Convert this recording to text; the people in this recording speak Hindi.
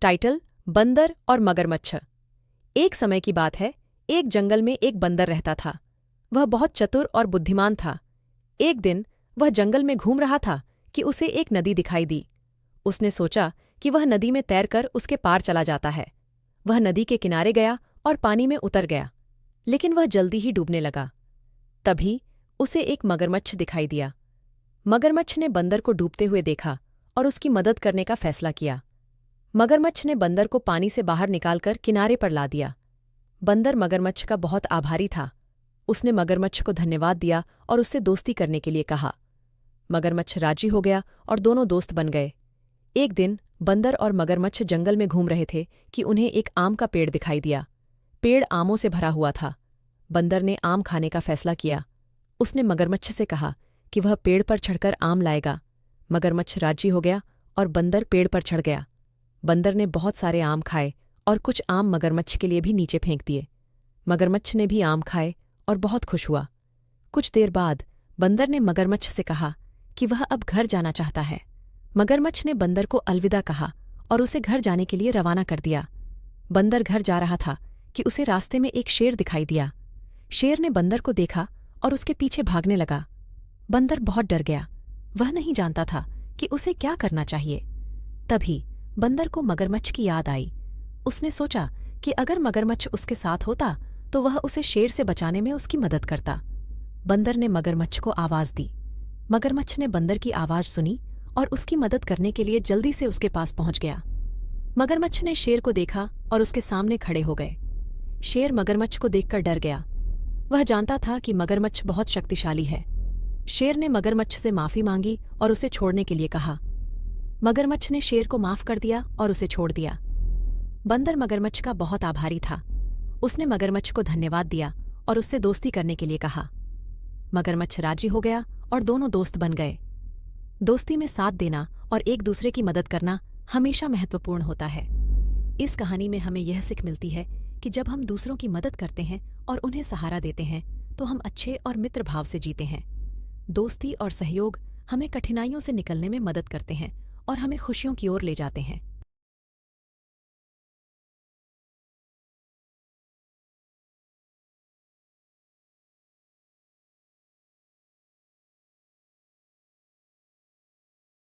टाइटल: बंदर और मगरमच्छ। एक समय की बात है, एक जंगल में एक बंदर रहता था। वह बहुत चतुर और बुद्धिमान था। एक दिन वह जंगल में घूम रहा था कि उसे एक नदी दिखाई दी। उसने सोचा कि वह नदी में तैरकर उसके पार चला जाता है। वह नदी के किनारे गया और पानी में उतर गया, लेकिन वह जल्दी ही डूबने लगा। तभी उसे एक मगरमच्छ दिखाई दिया। मगरमच्छ ने बंदर को डूबते हुए देखा और उसकी मदद करने का फैसला किया। मगरमच्छ ने बंदर को पानी से बाहर निकालकर किनारे पर ला दिया। बंदर मगरमच्छ का बहुत आभारी था। उसने मगरमच्छ को धन्यवाद दिया और उससे दोस्ती करने के लिए कहा। मगरमच्छ राजी हो गया और दोनों दोस्त बन गए। एक दिन बंदर और मगरमच्छ जंगल में घूम रहे थे कि उन्हें एक आम का पेड़ दिखाई दिया। पेड़ आमों से भरा हुआ था। बंदर ने आम खाने का फैसला किया। उसने मगरमच्छ से कहा कि वह पेड़ पर चढ़कर आम लाएगा। मगरमच्छ राजी हो गया और बंदर पेड़ पर चढ़ गया। बंदर ने बहुत सारे आम खाए और कुछ आम मगरमच्छ के लिए भी नीचे फेंक दिए। मगरमच्छ ने भी आम खाए और बहुत खुश हुआ। कुछ देर बाद बंदर ने मगरमच्छ से कहा कि वह अब घर जाना चाहता है। मगरमच्छ ने बंदर को अलविदा कहा और उसे घर जाने के लिए रवाना कर दिया। बंदर घर जा रहा था कि उसे रास्ते में एक शेर दिखाई दिया। शेर ने बंदर को देखा और उसके पीछे भागने लगा। बंदर बहुत डर गया। वह नहीं जानता था कि उसे क्या करना चाहिए। तभी बंदर को मगरमच्छ की याद आई। उसने सोचा कि अगर मगरमच्छ उसके साथ होता तो वह उसे शेर से बचाने में उसकी मदद करता। बंदर ने मगरमच्छ को आवाज दी। मगरमच्छ ने बंदर की आवाज सुनी और उसकी मदद करने के लिए जल्दी से उसके पास पहुंच गया। मगरमच्छ ने शेर को देखा और उसके सामने खड़े हो गए। शेर मगरमच्छ को देखकर डर गया। वह जानता था कि मगरमच्छ बहुत शक्तिशाली है। शेर ने मगरमच्छ से माफी मांगी और उसे छोड़ने के लिए कहा। मगरमच्छ ने शेर को माफ कर दिया और उसे छोड़ दिया। बंदर मगरमच्छ का बहुत आभारी था। उसने मगरमच्छ को धन्यवाद दिया और उससे दोस्ती करने के लिए कहा। मगरमच्छ राजी हो गया और दोनों दोस्त बन गए। दोस्ती में साथ देना और एक दूसरे की मदद करना हमेशा महत्वपूर्ण होता है। इस कहानी में हमें यह सीख मिलती है कि जब हम दूसरों की मदद करते हैं और उन्हें सहारा देते हैं तो हम अच्छे और मित्र भाव से जीते हैं। दोस्ती और सहयोग हमें कठिनाइयों से निकलने में मदद करते हैं और हमें खुशियों की ओर ले जाते हैं।